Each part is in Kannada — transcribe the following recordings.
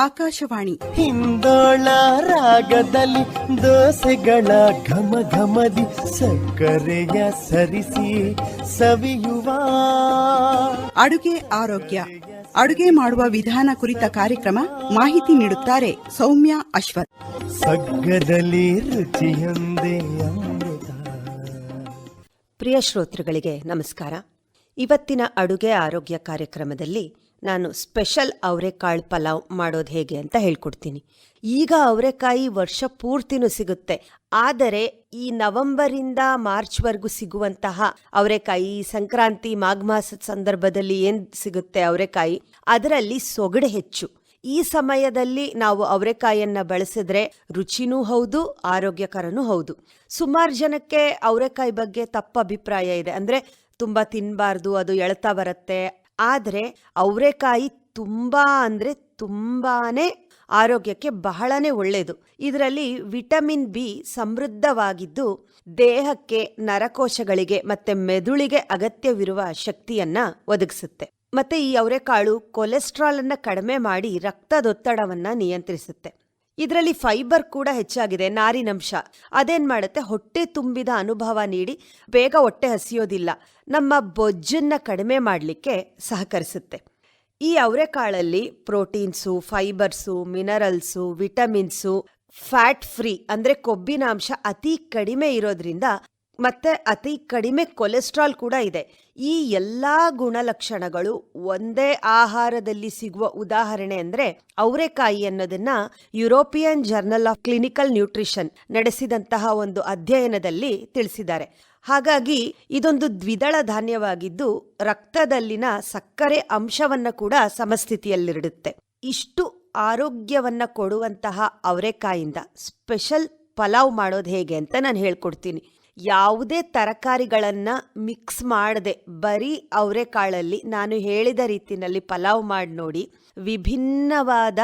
ಆಕಾಶವಾಣಿ ಹಿಂದೋಳ ರಾಗದಲ್ಲಿ ದೋಸೆಗಳ ಘಮ ಘಮದಿ ಸಕ್ಕರೆಯ ಸರಿಸಿ ಸವಿಯುವ ಅಡುಗೆ ಆರೋಗ್ಯ, ಅಡುಗೆ ಮಾಡುವ ವಿಧಾನ ಕುರಿತ ಕಾರ್ಯಕ್ರಮ. ಮಾಹಿತಿ ನೀಡುತ್ತಾರೆ ಸೌಮ್ಯ ಅಶ್ವಥ್. ಸಗ್ಗದಲ್ಲಿ ರುಚಿಯೊಂದೇ ಅಮೃತ. ಪ್ರಿಯ ಶ್ರೋತೃಗಳಿಗೆ ನಮಸ್ಕಾರ. ಇವತ್ತಿನ ಅಡುಗೆ ಆರೋಗ್ಯ ಕಾರ್ಯಕ್ರಮದಲ್ಲಿ ನಾನು ಸ್ಪೆಷಲ್ ಅವರೆಕಾಳು ಪಲಾವ್ ಮಾಡೋದು ಹೇಗೆ ಅಂತ ಹೇಳ್ಕೊಡ್ತೀನಿ. ಈಗ ಅವರೆಕಾಯಿ ವರ್ಷ ಪೂರ್ತಿನೂ ಸಿಗುತ್ತೆ, ಆದರೆ ಈ ನವೆಂಬರಿಂದ ಮಾರ್ಚ್ವರೆಗೂ ಸಿಗುವಂತಹ ಅವರೆಕಾಯಿ, ಸಂಕ್ರಾಂತಿ ಮಾಘ ಮಾಸದ ಸಂದರ್ಭದಲ್ಲಿ ಏನ್ ಸಿಗುತ್ತೆ ಅವರೆಕಾಯಿ, ಅದರಲ್ಲಿ ಸೊಗಡು ಹೆಚ್ಚು. ಈ ಸಮಯದಲ್ಲಿ ನಾವು ಅವರೆಕಾಯಿಯನ್ನ ಬಳಸಿದ್ರೆ ರುಚಿನೂ ಹೌದು, ಆರೋಗ್ಯಕರನೂ ಹೌದು. ಸುಮಾರು ಜನಕ್ಕೆ ಅವರೆಕಾಯಿ ಬಗ್ಗೆ ತಪ್ಪ ಅಭಿಪ್ರಾಯ ಇದೆ. ಅಂದ್ರೆ ತುಂಬಾ ತಿನ್ನಬಾರ್ದು, ಅದು ಎಳ್ತಾ ಬರುತ್ತೆ. ಆದರೆ ಅವರೆಕಾಯಿ ತುಂಬಾನೇ ಆರೋಗ್ಯಕ್ಕೆ ಬಹಳನೇ ಒಳ್ಳೆಯದು. ಇದರಲ್ಲಿ ವಿಟಮಿನ್ ಬಿ ಸಮೃದ್ಧವಾಗಿದ್ದು ದೇಹಕ್ಕೆ, ನರಕೋಶಗಳಿಗೆ ಮತ್ತೆ ಮೆದುಳಿಗೆ ಅಗತ್ಯವಿರುವ ಶಕ್ತಿಯನ್ನ ಒದಗಿಸುತ್ತೆ. ಮತ್ತೆ ಈ ಅವರೆಕಾಳು ಕೊಲೆಸ್ಟ್ರಾಲ್ ಅನ್ನ ಕಡಿಮೆ ಮಾಡಿ ರಕ್ತದೊತ್ತಡವನ್ನ ನಿಯಂತ್ರಿಸುತ್ತೆ. ಇದರಲ್ಲಿ ಫೈಬರ್ ಕೂಡ ಹೆಚ್ಚಾಗಿದೆ, ನಾರಿನಂಶ. ಅದೇನ್ ಮಾಡುತ್ತೆ, ಹೊಟ್ಟೆ ತುಂಬಿದ ಅನುಭವ ನೀಡಿ ಬೇಗ ಹೊಟ್ಟೆ ಹಸಿಯೋದಿಲ್ಲ, ನಮ್ಮ ಬೊಜ್ಜನ್ನ ಕಡಿಮೆ ಮಾಡಲಿಕ್ಕೆ ಸಹಕರಿಸುತ್ತೆ. ಈ ಅವರೆಕಾಳಲ್ಲಿ proteins, fibres, minerals, vitamins, fat free ಅಂದ್ರೆ ಕೊಬ್ಬಿನಾಂಶ ಅತಿ ಕಡಿಮೆ ಇರೋದ್ರಿಂದ ಮತ್ತೆ ಅತಿ ಕಡಿಮೆ ಕೊಲೆಸ್ಟ್ರಾಲ್ ಕೂಡ ಇದೆ. ಈ ಎಲ್ಲಾ ಗುಣಲಕ್ಷಣಗಳು ಒಂದೇ ಆಹಾರದಲ್ಲಿ ಸಿಗುವ ಉದಾಹರಣೆ ಅಂದ್ರೆ ಅವರೆಕಾಯಿ ಅನ್ನೋದನ್ನ European journal of clinical nutrition ನಡೆಸಿದಂತಹ ಒಂದು ಅಧ್ಯಯನದಲ್ಲಿ ತಿಳಿಸಿದ್ದಾರೆ. ಹಾಗಾಗಿ ಇದೊಂದು ದ್ವಿದಳ ಧಾನ್ಯವಾಗಿದ್ದು ರಕ್ತದಲ್ಲಿನ ಸಕ್ಕರೆ ಅಂಶವನ್ನ ಕೂಡ ಸಮಸ್ಥಿತಿಯಲ್ಲಿಡುತ್ತೆ. ಇಷ್ಟು ಆರೋಗ್ಯವನ್ನ ಕೊಡುವಂತಹ ಅವರೆಕಾಯಿಂದ ಸ್ಪೆಷಲ್ ಪಲಾವ್ ಮಾಡೋದು ಹೇಗೆ ಅಂತ ನಾನು ಹೇಳ್ಕೊಡ್ತೀನಿ. ಯಾವುದೇ ತರಕಾರಿಗಳನ್ನ ಮಿಕ್ಸ್ ಮಾಡದೆ ಬರೀ ಅವರೆಕಾಳಲ್ಲಿ ನಾನು ಹೇಳಿದ ರೀತಿಯಲ್ಲಿ ಪಲಾವ್ ಮಾಡಿ ನೋಡಿ, ವಿಭಿನ್ನವಾದ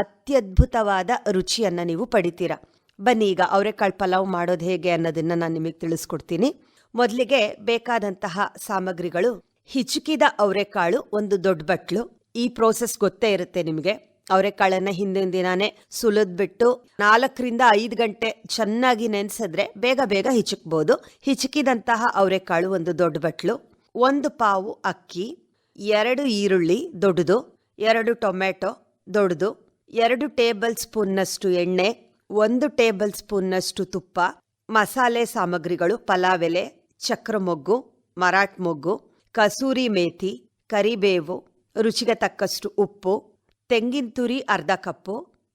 ಅತ್ಯದ್ಭುತವಾದ ರುಚಿಯನ್ನ ನೀವು ಪಡಿತೀರಾ. ಬನ್ನಿ ಈಗ ಅವರೆಕಾಳು ಪಲಾವ್ ಮಾಡೋದು ಹೇಗೆ ಅನ್ನೋದನ್ನ ನಾನು ನಿಮಗೆ ತಿಳಿಸ್ಕೊಡ್ತೀನಿ. ಮೊದಲಿಗೆ ಬೇಕಾದಂತಹ ಸಾಮಗ್ರಿಗಳು: ಹಿಚುಕಿದ ಅವರೆಕಾಳು ಒಂದು ದೊಡ್ಡ ಬಟ್ಲು. ಈ ಪ್ರೋಸೆಸ್ ಗೊತ್ತೇ ಇರುತ್ತೆ ನಿಮಗೆ. ಅವರೆಕಾಳನ್ನ ಹಿಂದಿನ ದಿನಾನೇ ಸುಲಿದ್ಬಿಟ್ಟು 4 ರಿಂದ 5 ಗಂಟೆ ಚೆನ್ನಾಗಿ ನೆನೆಸಿದ್ರೆ ಬೇಗ ಬೇಗ ಹಿಚುಕ್ಬೋದು. ಹಿಚುಕಿದಂತಹ ಅವರೆಕಾಳು ಒಂದು ದೊಡ್ಡ ಬಟ್ಲು, 1 ಪಾವು ಅಕ್ಕಿ, 2 ಈರುಳ್ಳಿ ದೊಡ್ಡದು, 2 ಟೊಮೆಟೊ ದೊಡ್ಡದು, 2 ಟೇಬಲ್ ಸ್ಪೂನ್ನಷ್ಟು ಎಣ್ಣೆ, 1 ಟೇಬಲ್ ಸ್ಪೂನ್ನಷ್ಟು ತುಪ್ಪ. ಮಸಾಲೆ ಸಾಮಗ್ರಿಗಳು: ಪಲಾವ್ ಎಲೆ, ಚಕ್ರ ಮೊಗ್ಗು, ಮರಾಠ್ ಮೊಗ್ಗು, ಕಸೂರಿ ಮೇಥಿ, ಕರಿಬೇವು, ರುಚಿಗೆ ತಕ್ಕಷ್ಟು ಉಪ್ಪು, ತೆಂಗಿನ ತುರಿ ಅರ್ಧ ಕಪ್ಪು,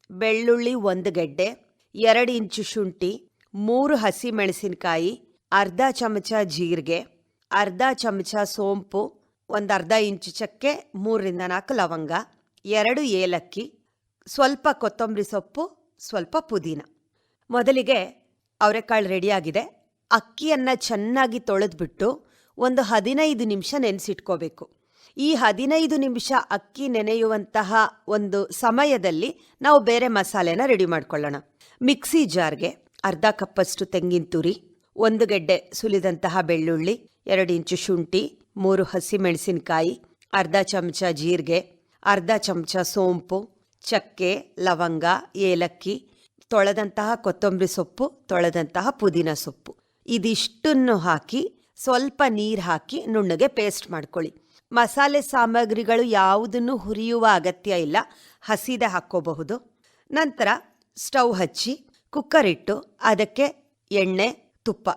ಬೆಳ್ಳುಳ್ಳಿ 1 ಗೆಡ್ಡೆ, 2 ಇಂಚು ಶುಂಠಿ, 3 ಹಸಿ ಮೆಣಸಿನಕಾಯಿ, ಅರ್ಧ ಚಮಚ ಜೀರಿಗೆ, ಅರ್ಧ ಚಮಚ ಸೋಂಪು, 1 ಅರ್ಧ ಇಂಚು ಚಕ್ಕೆ, 3 ರಿಂದ 4 ಲವಂಗ, 2 ಏಲಕ್ಕಿ, ಸ್ವಲ್ಪ ಕೊತ್ತಂಬರಿ ಸೊಪ್ಪು, ಸ್ವಲ್ಪ ಪುದೀನ. ಮೊದಲಿಗೆ ಅವರೆಕಾಳು ರೆಡಿಯಾಗಿದೆ. ಅಕ್ಕಿಯನ್ನ ಚೆನ್ನಾಗಿ ತೊಳೆದ್ಬಿಟ್ಟು ಒಂದು 15 ನಿಮಿಷ ನೆನೆಸಿಟ್ಕೋಬೇಕು. ಈ 15 ನಿಮಿಷ ಅಕ್ಕಿ ನೆನೆಯುವಂತಹ ಒಂದು ಸಮಯದಲ್ಲಿ ನಾವು ಬೇರೆ ಮಸಾಲೆನ ರೆಡಿ ಮಾಡ್ಕೊಳ್ಳೋಣ. ಮಿಕ್ಸಿ ಜಾರ್ಗೆ ಅರ್ಧ ಕಪ್ಪಷ್ಟು ತೆಂಗಿನ ತುರಿ, 1 ಗೆಡ್ಡೆ ಸುಲಿದಂತಹ ಬೆಳ್ಳುಳ್ಳಿ, 2 ಇಂಚು ಶುಂಠಿ, 3 ಹಸಿ ಮೆಣಸಿನಕಾಯಿ, ಅರ್ಧ ಚಮಚ ಜೀರಿಗೆ, ಅರ್ಧ ಚಮಚ ಸೋಂಪು, ಚಕ್ಕೆ, ಲವಂಗ, ಏಲಕ್ಕಿ, ತೊಳೆದಂತಹ ಕೊತ್ತಂಬರಿ ಸೊಪ್ಪು, ತೊಳೆದಂತಹ ಪುದೀನ ಸೊಪ್ಪು, ಇದಿಷ್ಟನ್ನು ಹಾಕಿ ಸ್ವಲ್ಪ ನೀರು ಹಾಕಿ ನುಣ್ಣಗೆ ಪೇಸ್ಟ್ ಮಾಡ್ಕೊಳ್ಳಿ. ಮಸಾಲೆ ಸಾಮಗ್ರಿಗಳು ಯಾವುದನ್ನು ಹುರಿಯುವ ಅಗತ್ಯ ಇಲ್ಲ, ಹಸಿದೆ ಹಾಕ್ಕೋಬಹುದು. ನಂತರ ಸ್ಟವ್ ಹಚ್ಚಿ ಕುಕ್ಕರ್ ಇಟ್ಟು ಅದಕ್ಕೆ ಎಣ್ಣೆ, ತುಪ್ಪ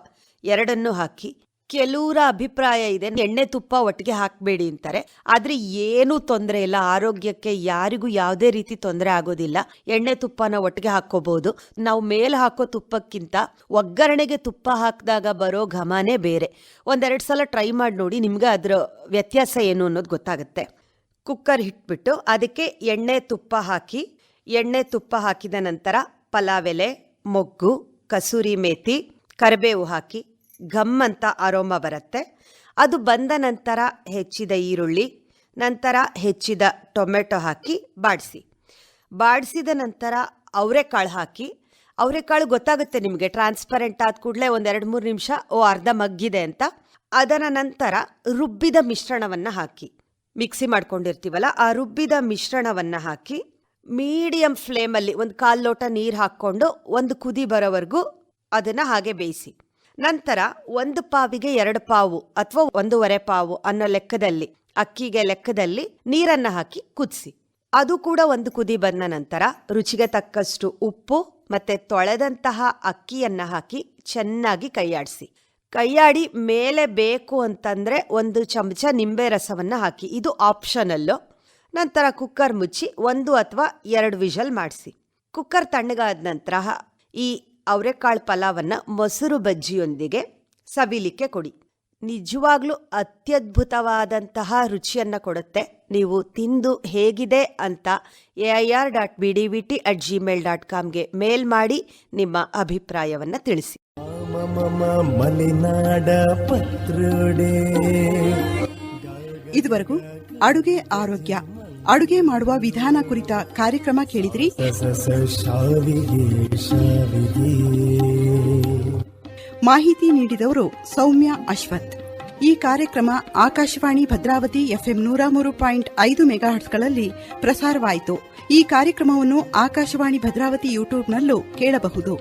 ಎರಡನ್ನೂ ಹಾಕಿ. ಕೆಲವರ ಅಭಿಪ್ರಾಯ ಇದೆ ಎಣ್ಣೆ ತುಪ್ಪ ಒಟ್ಟಿಗೆ ಹಾಕಬೇಡಿ ಅಂತಾರೆ. ಆದರೆ ಏನೂ ತೊಂದರೆ ಇಲ್ಲ, ಆರೋಗ್ಯಕ್ಕೆ ಯಾರಿಗೂ ಯಾವುದೇ ರೀತಿ ತೊಂದರೆ ಆಗೋದಿಲ್ಲ. ಎಣ್ಣೆ ತುಪ್ಪನ ಒಟ್ಟಿಗೆ ಹಾಕ್ಕೋಬಹುದು. ನಾವು ಮೇಲೆ ಹಾಕೋ ತುಪ್ಪಕ್ಕಿಂತ ಒಗ್ಗರಣೆಗೆ ತುಪ್ಪ ಹಾಕಿದಾಗ ಬರೋ ಘಮನೇ ಬೇರೆ. 1-2 ಸಲ ಟ್ರೈ ಮಾಡಿ ನೋಡಿ, ನಿಮ್ಗೆ ಅದರ ವ್ಯತ್ಯಾಸ ಏನು ಅನ್ನೋದು ಗೊತ್ತಾಗುತ್ತೆ. ಕುಕ್ಕರ್ ಇಟ್ಬಿಟ್ಟು ಅದಕ್ಕೆ ಎಣ್ಣೆ ತುಪ್ಪ ಹಾಕಿದ ನಂತರ ಪಲಾವ್ ಎಲೆ, ಮೊಗ್ಗು, ಕಸೂರಿ ಮೇಥಿ, ಕರಿಬೇವು ಹಾಕಿ ಘಮ್ ಅಂತ ಅರೋಮಾ ಬರುತ್ತೆ. ಅದು ಬಂದ ನಂತರ ಹೆಚ್ಚಿದ ಈರುಳ್ಳಿ, ನಂತರ ಹೆಚ್ಚಿದ ಟೊಮೆಟೊ ಹಾಕಿ ಬಾಡಿಸಿದ ನಂತರ ಅವರೆಕಾಳು ಹಾಕಿ. ಅವರೆಕಾಳು ಗೊತ್ತಾಗುತ್ತೆ ನಿಮಗೆ, ಟ್ರಾನ್ಸ್ಪರೆಂಟ್ ಆದ ಕೂಡಲೇ 1-2-3 ನಿಮಿಷ ಅರ್ಧ ಮಗ್ಗಿದೆ ಅಂತ. ಅದರ ನಂತರ ರುಬ್ಬಿದ ಮಿಶ್ರಣವನ್ನು ಹಾಕಿ, ಮಿಕ್ಸಿ ಮಾಡ್ಕೊಂಡಿರ್ತೀವಲ್ಲ ಆ ರುಬ್ಬಿದ ಮಿಶ್ರಣವನ್ನು ಹಾಕಿ ಮೀಡಿಯಂ ಫ್ಲೇಮಲ್ಲಿ 1/4 ಲೋಟ ನೀರು ಹಾಕ್ಕೊಂಡು 1 ಕುದಿ ಬರೋವರೆಗೂ ಅದನ್ನು ಹಾಗೆ ಬೇಯಿಸಿ. ನಂತರ 1 ಪಾವಿಗೆ 2 ಪಾವು ಅಥವಾ 1.5 ಪಾವು ಅನ್ನೋ ಲೆಕ್ಕದಲ್ಲಿ, ಅಕ್ಕಿಗೆ ಲೆಕ್ಕದಲ್ಲಿ ನೀರನ್ನು ಹಾಕಿ ಕುದಿಸಿ. ಅದು ಕೂಡ 1 ಕುದಿ ಬಂದ ನಂತರ ರುಚಿಗೆ ತಕ್ಕಷ್ಟು ಉಪ್ಪು ಮತ್ತೆ ತೊಳೆದಂತಹ ಅಕ್ಕಿಯನ್ನ ಹಾಕಿ ಚೆನ್ನಾಗಿ ಕೈಯಾಡಿ ಮೇಲೆ ಬೇಕು ಅಂತಂದ್ರೆ 1 ಚಮಚ ನಿಂಬೆ ರಸವನ್ನ ಹಾಕಿ. ಇದು ಆಪ್ಷನಲ್ಲು. ನಂತರ ಕುಕ್ಕರ್ ಮುಚ್ಚಿ 1 ಅಥವಾ 2 ವಿಷಲ್ ಮಾಡಿಸಿ. ಕುಕ್ಕರ್ ತಣ್ಣಗಾದ ನಂತರ ಈ ಅವರೆಕಾಳು ಪಲಾವನ್ನ ಮೊಸರು ಬಜ್ಜಿಯೊಂದಿಗೆ ಸವಿಲಿಕ್ಕೆ ಕೊಡಿ. ನಿಜವಾಗ್ಲೂ ಅತ್ಯದ್ಭುತವಾದಂತಹ ರುಚಿಯನ್ನ ಕೊಡುತ್ತೆ. ನೀವು ತಿಂದು ಹೇಗಿದೆ ಅಂತ air.bdvt@gmail.comಗೆ ಮೇಲ್ ಮಾಡಿ ನಿಮ್ಮ ಅಭಿಪ್ರಾಯವನ್ನ ತಿಳಿಸಿ. ಮಲೆನಾಡ ಪತ್ರೊಡೆ. ಇದುವರೆಗೂ ಅಡುಗೆ ಆರೋಗ್ಯ, ಅಡುಗೆ ಮಾಡುವ ವಿಧಾನ ಕುರಿತ ಕಾರ್ಯಕ್ರಮ ಕೇಳಿದ್ರಿ. ಮಾಹಿತಿ ನೀಡಿದವರು ಸೌಮ್ಯ ಅಶ್ವಥ್. ಈ ಕಾರ್ಯಕ್ರಮ ಆಕಾಶವಾಣಿ ಭದ್ರಾವತಿ FM 103.5 ಮೆಗಾಹರ್ಟ್ಸ್ಗಳಲ್ಲಿ ಪ್ರಸಾರವಾಯಿತು. ಈ ಕಾರ್ಯಕ್ರಮವನ್ನು ಆಕಾಶವಾಣಿ ಭದ್ರಾವತಿ ಯೂಟ್ಯೂಬ್ನಲ್ಲೂ ಕೇಳಬಹುದು.